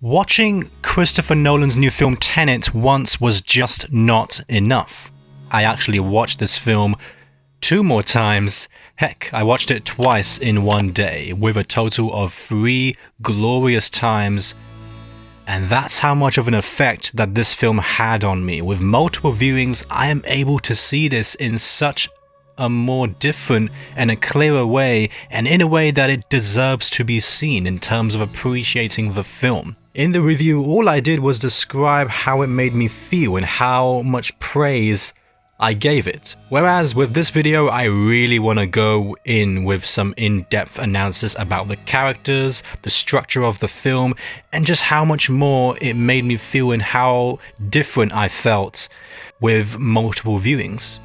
Watching Christopher Nolan's new film Tenet once was just not enough. I actually watched this film 2 more times. Heck, I watched it twice in one day, with a total of 3 glorious times. And that's how much of an effect that this film had on me. With multiple viewings, I am able to see this in such a more different and a clearer way, and in a way that it deserves to be seen in terms of appreciating the film. In the review, all I did was describe how it made me feel and how much praise I gave it. Whereas with this video, I really want to go in with some in-depth analysis about the characters, the structure of the film, and just how much more it made me feel and how different I felt with multiple viewings.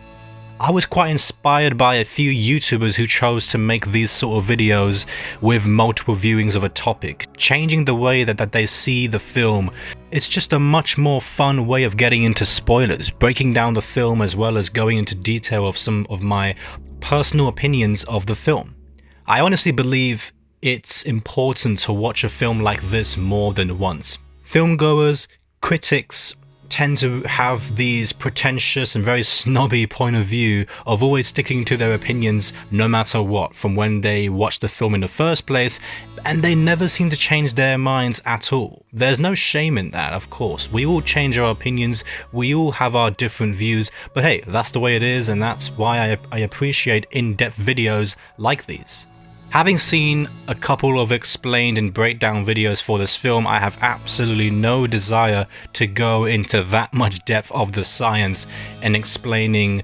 I was quite inspired by a few YouTubers who chose to make these sort of videos with multiple viewings of a topic, changing the way that they see the film. It's just a much more fun way of getting into spoilers, breaking down the film as well as going into detail of some of my personal opinions of the film. I honestly believe it's important to watch a film like this more than once. Filmgoers, critics, tend to have these pretentious and very snobby point of view of always sticking to their opinions no matter what from when they watched the film in the first place, and they never seem to change their minds at all. There's no shame in that, of course. We all change our opinions, we all have our different views, but hey, that's the way it is, and that's why I appreciate in-depth videos like these. Having seen a couple of explained and breakdown videos for this film, I have absolutely no desire to go into that much depth of the science and explaining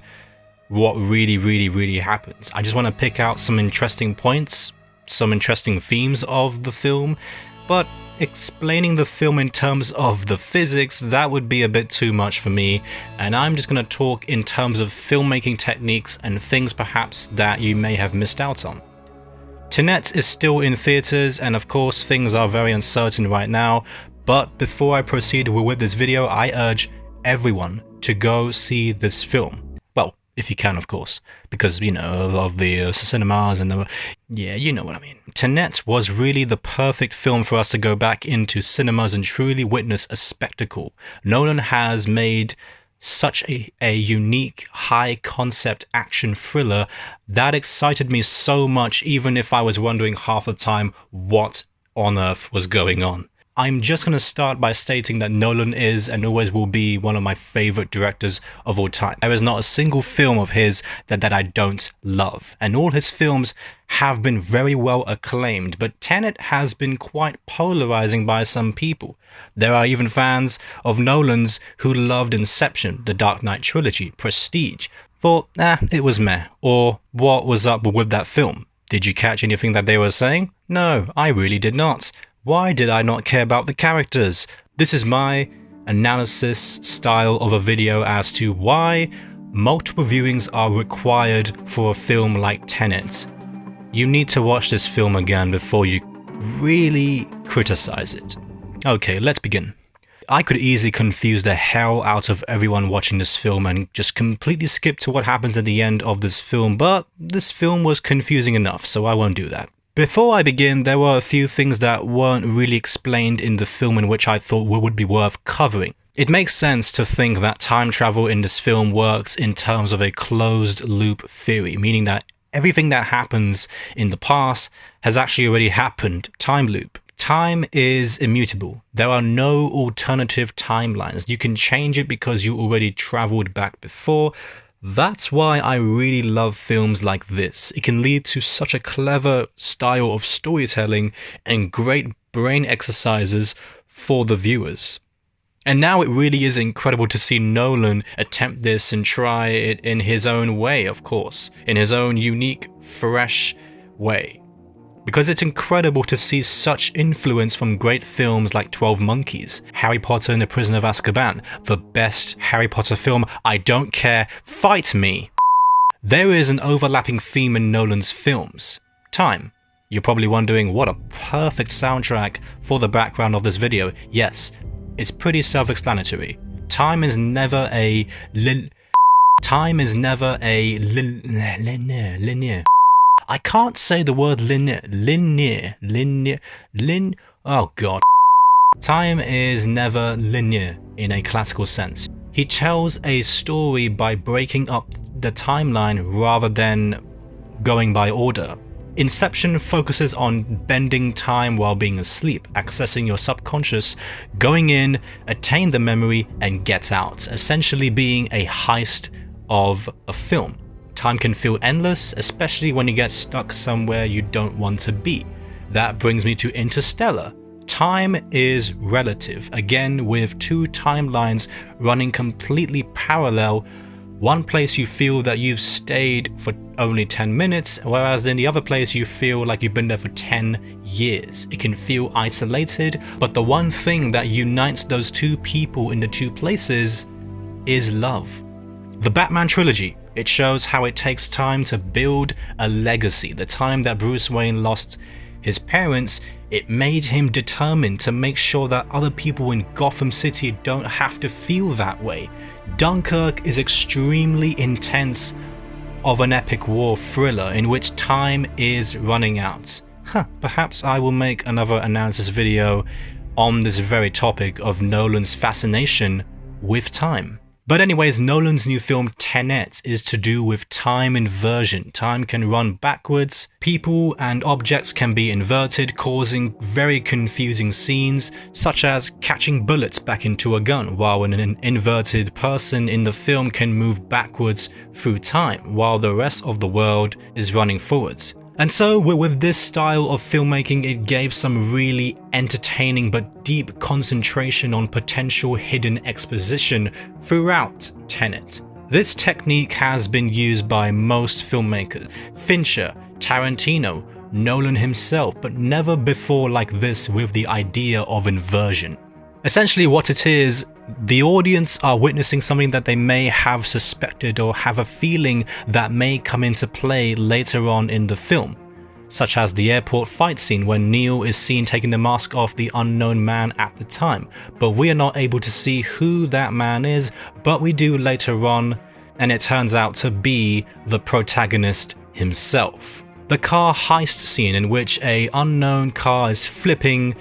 what really happens. I just want to pick out some interesting points, some interesting themes of the film, but explaining the film in terms of the physics, that would be a bit too much for me, and I'm just going to talk in terms of filmmaking techniques and things perhaps that you may have missed out on. Tenet is still in theaters, and of course things are very uncertain right now, but before I proceed with this video, I urge everyone to go see this film. Well, if you can, of course, because, you know, of the cinemas and the... yeah, you know what I mean. Tenet was really the perfect film for us to go back into cinemas and truly witness a spectacle. Nolan has made such a unique, high-concept action thriller that excited me so much, even if I was wondering half the time what on earth was going on. I'm just going to start by stating that Nolan is and always will be one of my favorite directors of all time. There is not a single film of his that I don't love, and all his films have been very well acclaimed, but Tenet has been quite polarizing by some people. There are even fans of Nolan's who loved Inception, the Dark Knight trilogy, Prestige, thought, it was meh, or what was up with that film? Did you catch anything that they were saying? No, I really did not. Why did I not care about the characters? This is my analysis style of a video as to why multiple viewings are required for a film like Tenet. You need to watch this film again before you really criticize it. Okay, let's begin. I could easily confuse the hell out of everyone watching this film and just completely skip to what happens at the end of this film, but this film was confusing enough, so I won't do that. Before I begin, there were a few things that weren't really explained in the film in which I thought would be worth covering. It makes sense to think that time travel in this film works in terms of a closed loop theory, meaning that everything that happens in the past has actually already happened. Time loop. Time is immutable. There are no alternative timelines. You can change it because you already traveled back before. That's why I really love films like this. It can lead to such a clever style of storytelling and great brain exercises for the viewers. And now it really is incredible to see Nolan attempt this and try it in his own way, of course, in his own unique, fresh way. Because it's incredible to see such influence from great films like 12 Monkeys, Harry Potter and the Prisoner of Azkaban, the best Harry Potter film, I don't care, fight me! There is an overlapping theme in Nolan's films. Time. You're probably wondering what a perfect soundtrack for the background of this video. Yes, it's pretty self-explanatory. Time is never a linear. I can't say the word linear. Oh god. Time is never linear in a classical sense. He tells a story by breaking up the timeline rather than going by order. Inception focuses on bending time while being asleep, accessing your subconscious, going in, attain the memory, and get out, essentially being a heist of a film. Time can feel endless, especially when you get stuck somewhere you don't want to be. That brings me to Interstellar. Time is relative, again with two timelines running completely parallel. One place you feel that you've stayed for only 10 minutes, whereas in the other place you feel like you've been there for 10 years. It can feel isolated, but the one thing that unites those two people in the two places is love. The Batman trilogy, it shows how it takes time to build a legacy. The time that Bruce Wayne lost his parents, it made him determined to make sure that other people in Gotham City don't have to feel that way. Dunkirk is extremely intense of an epic war thriller in which time is running out. Perhaps I will make another analysis video on this very topic of Nolan's fascination with time. But anyways, Nolan's new film Tenet is to do with time inversion. Time can run backwards, people and objects can be inverted, causing very confusing scenes, such as catching bullets back into a gun, while an inverted person in the film can move backwards through time, while the rest of the world is running forwards. And so, with this style of filmmaking, it gave some really entertaining but deep concentration on potential hidden exposition throughout Tenet. This technique has been used by most filmmakers, Fincher, Tarantino, Nolan himself, but never before like this with the idea of inversion. Essentially what it is, the audience are witnessing something that they may have suspected or have a feeling that may come into play later on in the film, such as the airport fight scene when Neo is seen taking the mask off the unknown man at the time, but we are not able to see who that man is, but we do later on, and it turns out to be the protagonist himself. The car heist scene in which an unknown car is flipping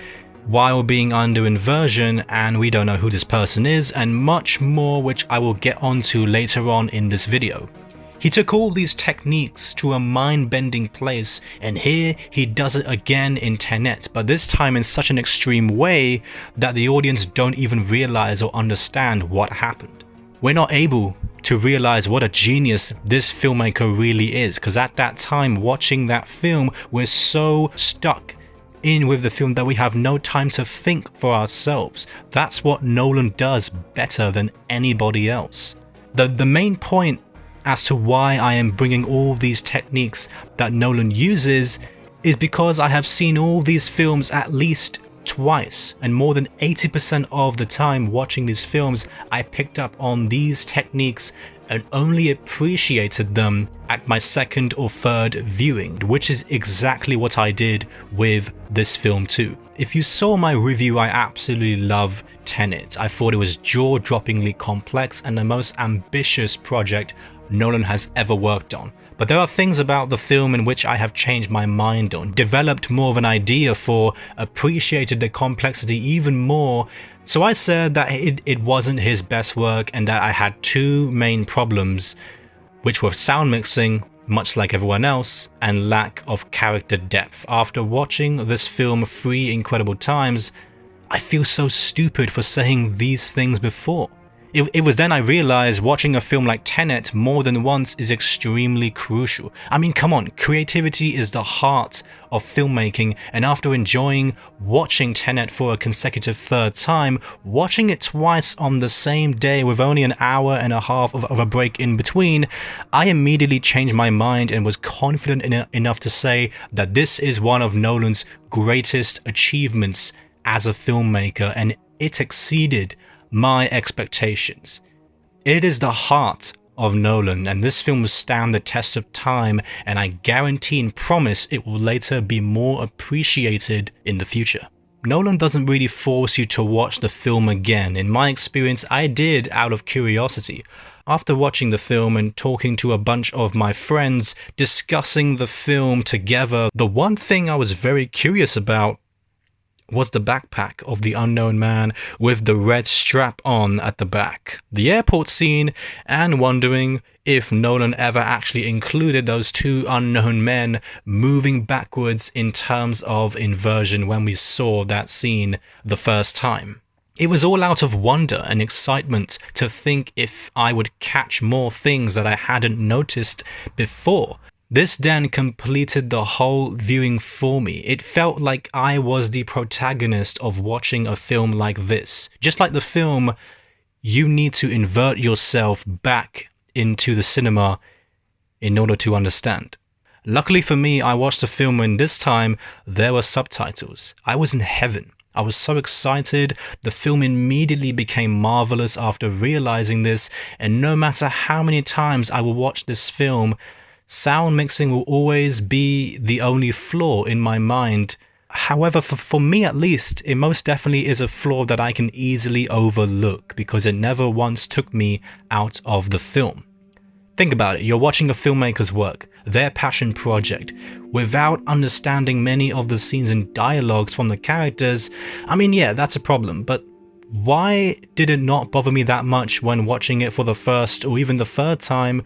while being under inversion and we don't know who this person is, and much more which I will get onto later on in this video. He took all these techniques to a mind-bending place, and here he does it again in Tenet, but this time in such an extreme way that the audience don't even realize or understand what happened. We're not able to realize what a genius this filmmaker really is, because at that time watching that film we're so stuck in with the film that we have no time to think for ourselves. That's what Nolan does better than anybody else. The main point as to why I am bringing all these techniques that Nolan uses is because I have seen all these films at least twice, and more than 80% of the time watching these films I picked up on these techniques and only appreciated them at my second or third viewing, which is exactly what I did with this film too. If you saw my review, I absolutely love Tenet. I thought it was jaw-droppingly complex and the most ambitious project Nolan has ever worked on. But there are things about the film in which I have changed my mind on, developed more of an idea for, appreciated the complexity even more. So I said that it wasn't his best work and that I had two main problems, which were sound mixing, much like everyone else, and lack of character depth. After watching this film 3 incredible times, I feel so stupid for saying these things before. It was then I realized watching a film like Tenet more than once is extremely crucial. I mean, come on, creativity is the heart of filmmaking, and after enjoying watching Tenet for a consecutive third time, watching it twice on the same day with only an hour and a half of a break in between, I immediately changed my mind and was confident enough to say that this is one of Nolan's greatest achievements as a filmmaker, and it exceeded my expectations. It is the heart of Nolan, and this film will stand the test of time, and I guarantee and promise it will later be more appreciated in the future. Nolan doesn't really force you to watch the film again. In my experience, I did out of curiosity. After watching the film and talking to a bunch of my friends, discussing the film together, the one thing I was very curious about was the backpack of the unknown man with the red strap on at the back, the airport scene, and wondering if Nolan ever actually included those two unknown men moving backwards in terms of inversion when we saw that scene the first time. It was all out of wonder and excitement to think if I would catch more things that I hadn't noticed before. This then completed the whole viewing for me. It felt like I was the protagonist of watching a film like this. Just like the film, you need to invert yourself back into the cinema in order to understand. Luckily for me, I watched the film when this time there were subtitles. I was in heaven. I was so excited. The film immediately became marvelous after realizing this, and no matter how many times I will watch this film, sound mixing will always be the only flaw in my mind. However, for me at least, it most definitely is a flaw that I can easily overlook because it never once took me out of the film. Think about it, you're watching a filmmaker's work, their passion project, without understanding many of the scenes and dialogues from the characters. I mean, yeah, that's a problem, but why did it not bother me that much when watching it for the first or even the third time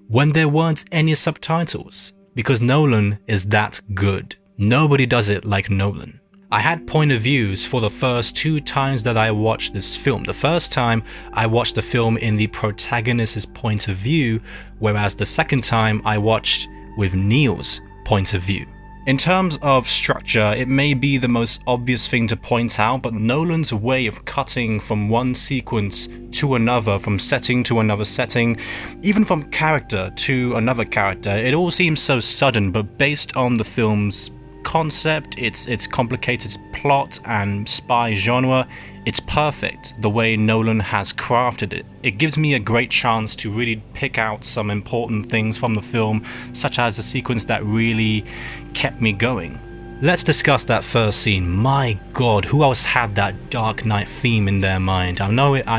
when there weren't any subtitles? Because Nolan is that good. Nobody does it like Nolan. I had point of views for the first 2 times that I watched this film. The first time I watched the film in the protagonist's point of view, whereas the second time I watched with Neil's point of view. In terms of structure, it may be the most obvious thing to point out, but Nolan's way of cutting from one sequence to another, from setting to another setting, even from character to another character, it all seems so sudden, but based on the film's concept, its complicated plot and spy genre, it's perfect the way Nolan has crafted it. It gives me a great chance to really pick out some important things from the film, such as the sequence that really kept me going. Let's discuss that first scene. My god, who else had that Dark Knight theme in their mind? I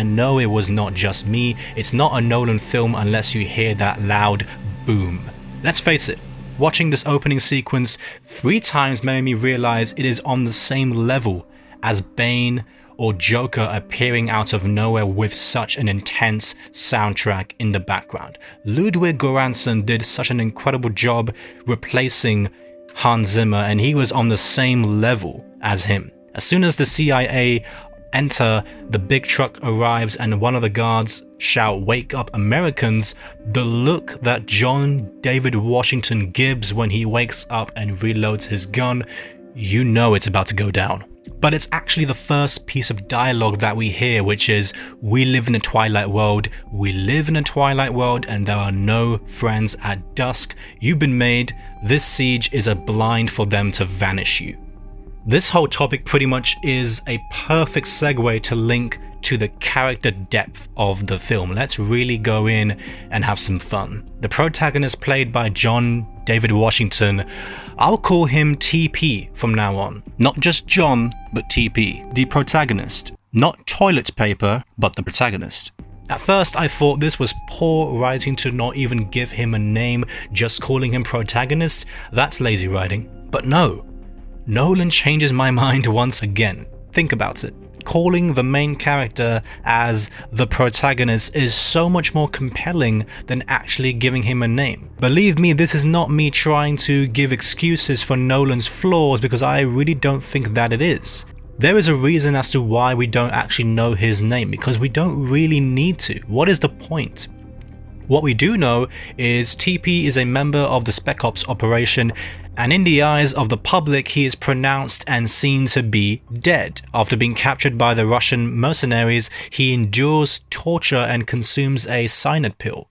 know it was not just me. It's not a Nolan film unless you hear that loud boom. Let's face it, watching this opening sequence 3 times made me realize it is on the same level as Bane or Joker appearing out of nowhere with such an intense soundtrack in the background. Ludwig Göransson did such an incredible job replacing Hans Zimmer, and he was on the same level as him. As soon as the CIA enter, the big truck arrives and one of the guards shout, "Wake up Americans," the look that John David Washington gives when he wakes up and reloads his gun, you know it's about to go down. But it's actually the first piece of dialogue that we hear, which is, "We live in a twilight world, we live in a twilight world, and there are no friends at dusk. You've been made, this siege is a blind for them to vanish you." This whole topic pretty much is a perfect segue to link to the character depth of the film. Let's really go in and have some fun. The protagonist, played by John David Washington, I'll call him TP from now on. Not just John, but TP. The protagonist. Not toilet paper, but the protagonist. At first I thought this was poor writing to not even give him a name, just calling him protagonist. That's lazy writing. But no. Nolan changes my mind once again. Think about it. Calling the main character as the protagonist is so much more compelling than actually giving him a name. Believe me, this is not me trying to give excuses for Nolan's flaws, because I really don't think that it is. There is a reason as to why we don't actually know his name, because we don't really need to. What is the point? What we do know is TP is a member of the Spec Ops operation, and in the eyes of the public he is pronounced and seen to be dead. After being captured by the Russian mercenaries, he endures torture and consumes a cyanide pill.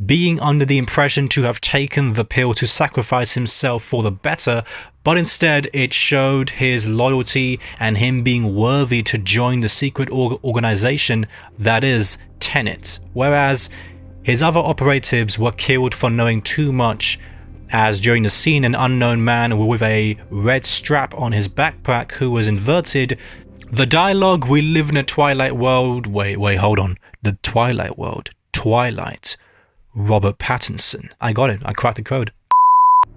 Being under the impression to have taken the pill to sacrifice himself for the better, but instead it showed his loyalty and him being worthy to join the secret organization that is TENET, whereas his other operatives were killed for knowing too much, as during the scene an unknown man with a red strap on his backpack who was inverted. The dialogue, "We live in a twilight world," wait, hold on. The twilight world. Twilight. Robert Pattinson. I got it. I cracked the code.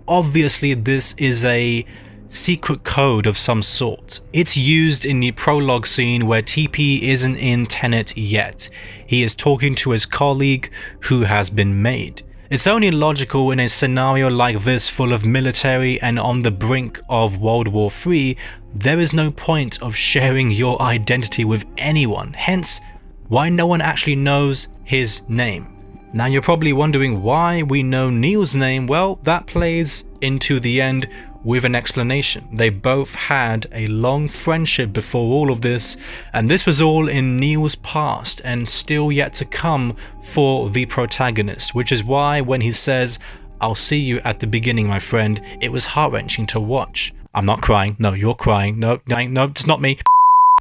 Obviously this is a secret code of some sort. It's used in the prologue scene where TP isn't in Tenet yet. He is talking to his colleague who has been made. It's only logical in a scenario like this, full of military and on the brink of World War III, there is no point of sharing your identity with anyone, hence why no one actually knows his name. Now you're probably wondering why we know Neil's name. Well, that plays into the end with an explanation. They both had a long friendship before all of this, and this was all in Neil's past and still yet to come for the protagonist, which is why when he says, "I'll see you at the beginning, my friend," it was heart-wrenching to watch. I'm not crying. No, you're crying. No, it's not me.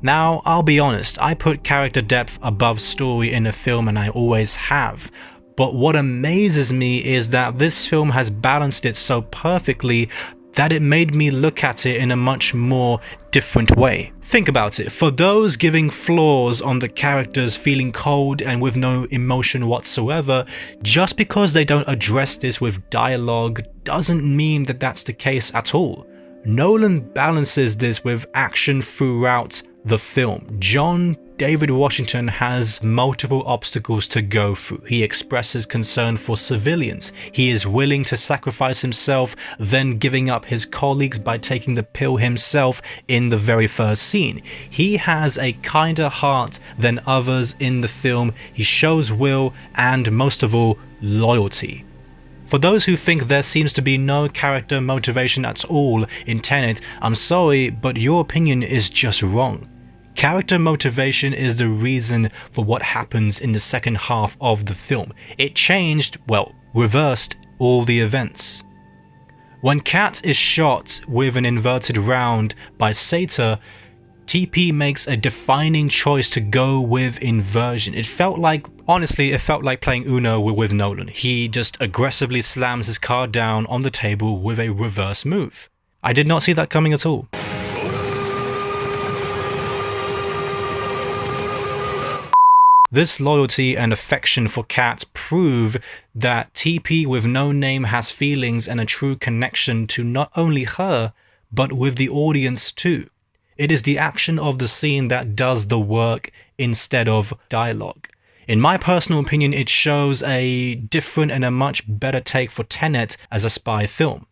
Now, I'll be honest, I put character depth above story in a film, and I always have. But what amazes me is that this film has balanced it so perfectly that it made me look at it in a much more different way. Think about it. For those giving flaws on the characters feeling cold and with no emotion whatsoever, just because they don't address this with dialogue doesn't mean that that's the case at all. Nolan balances this with action throughout the film. John David Washington has multiple obstacles to go through. He expresses concern for civilians. He is willing to sacrifice himself, then giving up his colleagues by taking the pill himself in the very first scene. He has a kinder heart than others in the film. He shows will and, most of all, loyalty. For those who think there seems to be no character motivation at all in Tenet, I'm sorry, but your opinion is just wrong. Character motivation is the reason for what happens in the second half of the film. It changed, well, reversed all the events. When Kat is shot with an inverted round by Sator, TP makes a defining choice to go with inversion. It felt like playing Uno with Nolan. He just aggressively slams his card down on the table with a reverse move. I did not see that coming at all. This loyalty and affection for Kat prove that TP with no name has feelings and a true connection to not only her, but with the audience too. It is the action of the scene that does the work instead of dialogue. In my personal opinion, it shows a different and a much better take for Tenet as a spy film.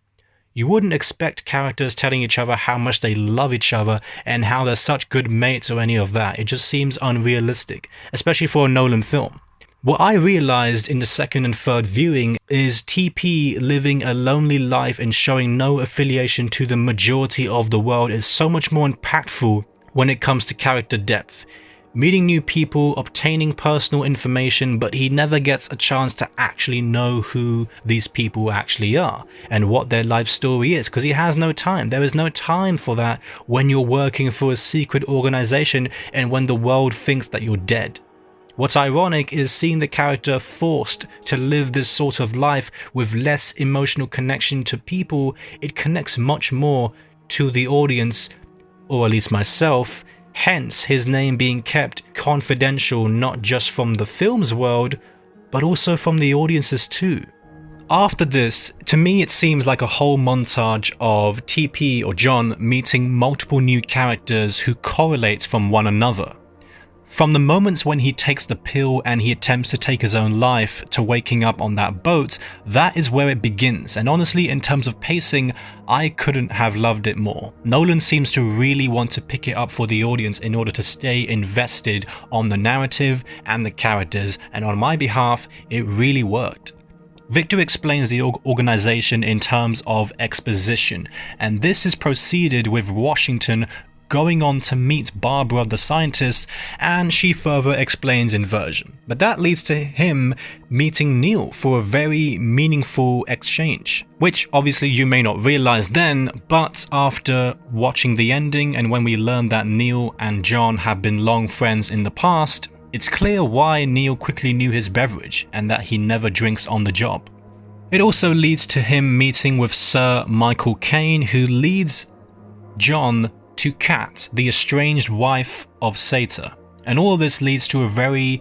You wouldn't expect characters telling each other how much they love each other and how they're such good mates or any of that. It just seems unrealistic, especially for a Nolan film. What I realized in the second and third viewing is TP living a lonely life and showing no affiliation to the majority of the world is so much more impactful when it comes to character depth. Meeting new people, obtaining personal information, but he never gets a chance to actually know who these people actually are and what their life story is, because he has no time. There is no time for that when you're working for a secret organization and when the world thinks that you're dead. What's ironic is seeing the character forced to live this sort of life with less emotional connection to people. It connects much more to the audience, or at least myself. Hence, his name being kept confidential not just from the film's world, but also from the audiences too. After this, to me it seems like a whole montage of TP or John meeting multiple new characters who correlate from one another. From the moments when he takes the pill and he attempts to take his own life to waking up on that boat, that is where it begins, and honestly, in terms of pacing, I couldn't have loved it more. Nolan seems to really want to pick it up for the audience in order to stay invested on the narrative and the characters, and on my behalf, it really worked. Victor explains the organization in terms of exposition, and this is proceeded with Washington going on to meet Barbara the scientist, and she further explains inversion. But that leads to him meeting Neil for a very meaningful exchange, which obviously you may not realize then, but after watching the ending and when we learn that Neil and John have been long friends in the past, it's clear why Neil quickly knew his beverage and that he never drinks on the job. It also leads to him meeting with Sir Michael Caine, who leads John to Kat, the estranged wife of Sator. And all of this leads to a very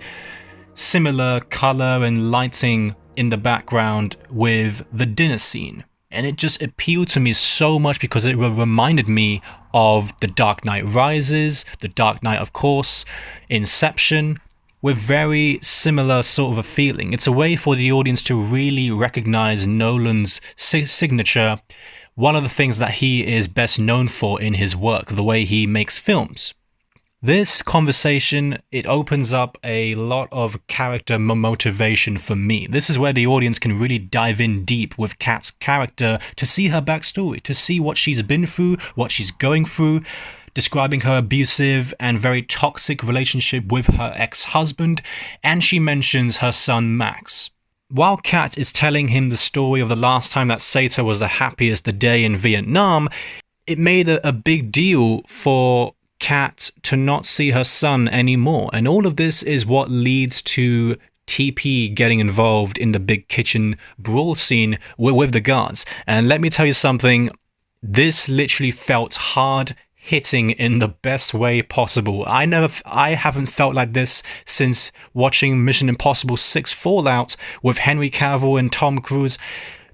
similar color and lighting in the background with the dinner scene. And it just appealed to me so much because it reminded me of The Dark Knight Rises, The Dark Knight, of course, Inception, with very similar sort of a feeling. It's a way for the audience to really recognize Nolan's signature, one of the things that he is best known for in his work, the way he makes films. This conversation, it opens up a lot of character motivation for me. This is where the audience can really dive in deep with Kat's character to see her backstory, to see what she's been through, what she's going through, describing her abusive and very toxic relationship with her ex-husband, and she mentions her son Max. While Kat is telling him the story of the last time that Sator was the happiest day in Vietnam, it made a big deal for Kat to not see her son anymore. And all of this is what leads to TP getting involved in the big kitchen brawl scene with the guards. And let me tell you something, this literally felt hard hitting in the best way possible. I haven't felt like this since watching Mission Impossible 6 Fallout with Henry Cavill and Tom Cruise.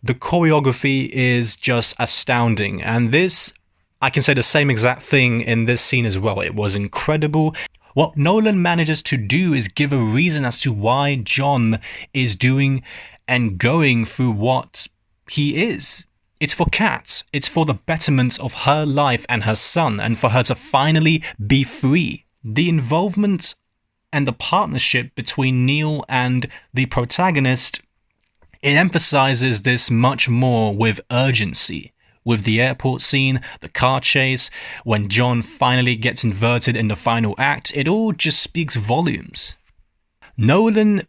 The choreography is just astounding, and this, I can say the same exact thing in this scene as well. It was incredible. What Nolan manages to do is give a reason as to why John is doing and going through what he is. It's for Kat. It's for the betterment of her life and her son, and for her to finally be free. The involvement and the partnership between Neil and the protagonist, it emphasizes this much more with urgency. With the airport scene, the car chase, when John finally gets inverted in the final act, it all just speaks volumes. Nolan,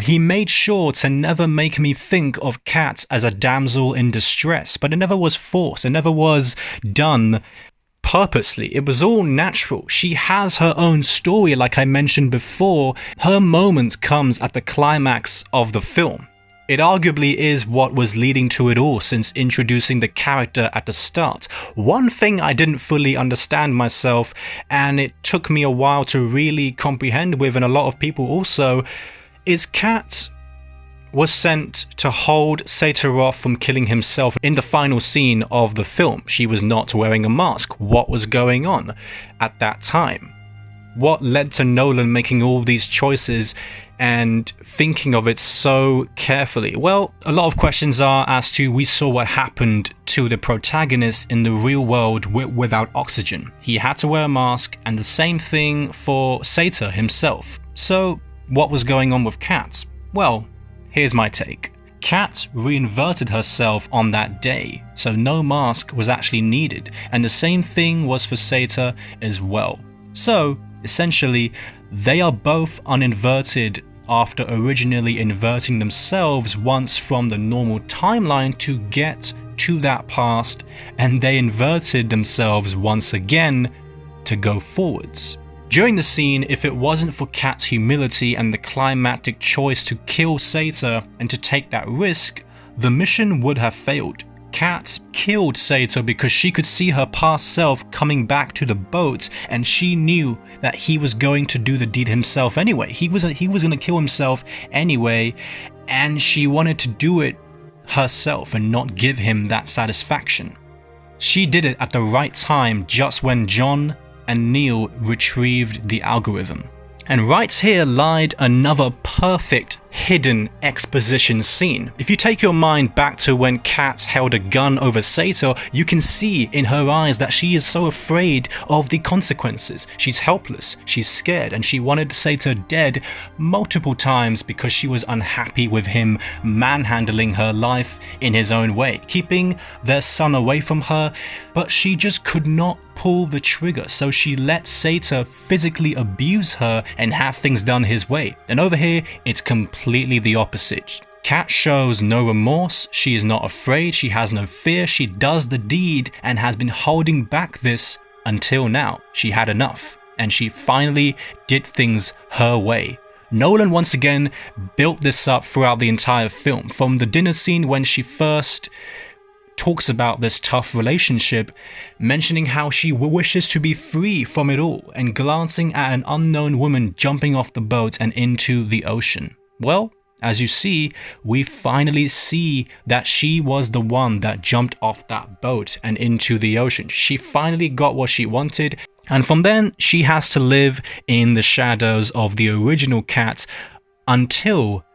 he made sure to never make me think of Kat as a damsel in distress, but it never was forced, it never was done purposely. It was all natural. She has her own story, like I mentioned before. Her moment comes at the climax of the film. It arguably is what was leading to it all since introducing the character at the start. One thing I didn't fully understand myself, and it took me a while to really comprehend with, and a lot of people also, is Kat was sent to hold Sator off from killing himself in the final scene of the film. She was not wearing a mask. What was going on at that time? What led to Nolan making all these choices and thinking of it so carefully? Well, a lot of questions are as to, we saw what happened to the protagonist in the real world without oxygen. He had to wear a mask, and the same thing for Sator himself. So what was going on with Kat? Well, here's my take. Kat reinverted herself on that day, so no mask was actually needed, and the same thing was for Sator as well. So essentially, they are both uninverted after originally inverting themselves once from the normal timeline to get to that past, and they inverted themselves once again to go forwards. During the scene, if it wasn't for Kat's humility and the climactic choice to kill Sator and to take that risk, the mission would have failed. Kat killed Sator because she could see her past self coming back to the boat, and she knew that he was going to do the deed himself anyway. He was going to kill himself anyway, and she wanted to do it herself and not give him that satisfaction. She did it at the right time, just when John and Neil retrieved the algorithm. And right here lied another perfect hidden exposition scene. If you take your mind back to when Kat held a gun over Sator, you can see in her eyes that she is so afraid of the consequences. She's helpless, she's scared, and she wanted Sator dead multiple times because she was unhappy with him manhandling her life in his own way, keeping their son away from her, but she just could not pull the trigger, so she let Sator physically abuse her and have things done his way. And over here, it's completely the opposite. Kat shows no remorse, she is not afraid, she has no fear, she does the deed and has been holding back this until now. She had enough, and she finally did things her way. Nolan once again built this up throughout the entire film, from the dinner scene when she first talks about this tough relationship, mentioning how she wishes to be free from it all, and glancing at an unknown woman jumping off the boat and into the ocean. Well, As you see, we finally see that she was the one that jumped off that boat and into the ocean. She finally got what she wanted, and from then she has to live in the shadows of the original cat until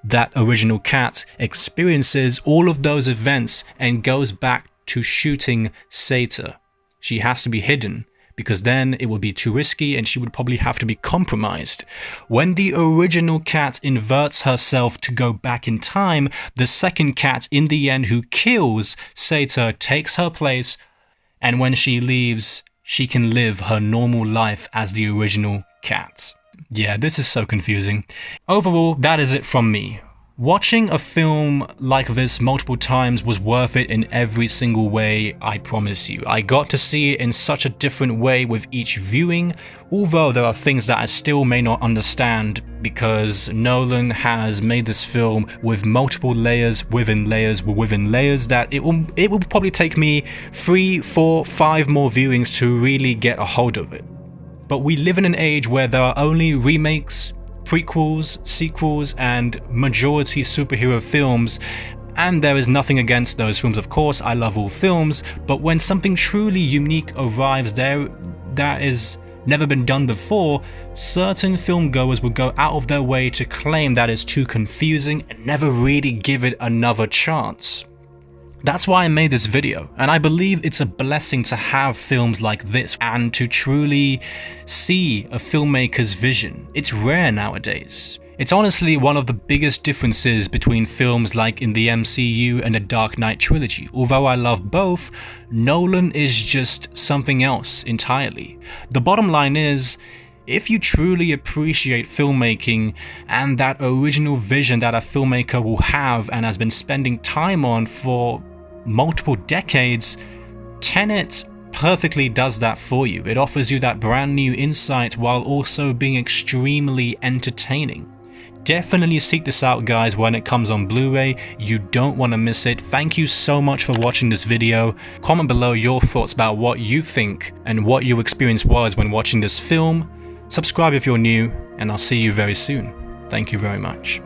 that original cat experiences all of those events and goes back to shooting Sator. She has to be hidden, because then it would be too risky and she would probably have to be compromised. When the original cat inverts herself to go back in time, the second cat in the end who kills Sator takes her place, and when she leaves, she can live her normal life as the original cat. Yeah, this is so confusing. Overall, that is it from me. Watching a film like this multiple times was worth it in every single way, I promise you. I got to see it in such a different way with each viewing, although there are things that I still may not understand because Nolan has made this film with multiple layers within layers within layers that it will probably take me 3, 4, 5 more viewings to really get a hold of it. But we live in an age where there are only remakes, prequels, sequels, and majority superhero films, and there is nothing against those films, of course. I love all films, but when something truly unique arrives there that has never been done before, certain film goers would go out of their way to claim that it's too confusing and never really give it another chance. That's why I made this video, and I believe it's a blessing to have films like this and to truly see a filmmaker's vision. It's rare nowadays. It's honestly one of the biggest differences between films like in the MCU and the Dark Knight trilogy. Although I love both, Nolan is just something else entirely. The bottom line is, if you truly appreciate filmmaking and that original vision that a filmmaker will have and has been spending time on for multiple decades, Tenet perfectly does that for you. It offers you that brand new insight while also being extremely entertaining. Definitely seek this out, guys, when it comes on Blu-ray. You don't want to miss it. Thank you so much for watching this video. Comment below your thoughts about what you think and what your experience was when watching this film. Subscribe if you're new, and I'll see you very soon. Thank you very much.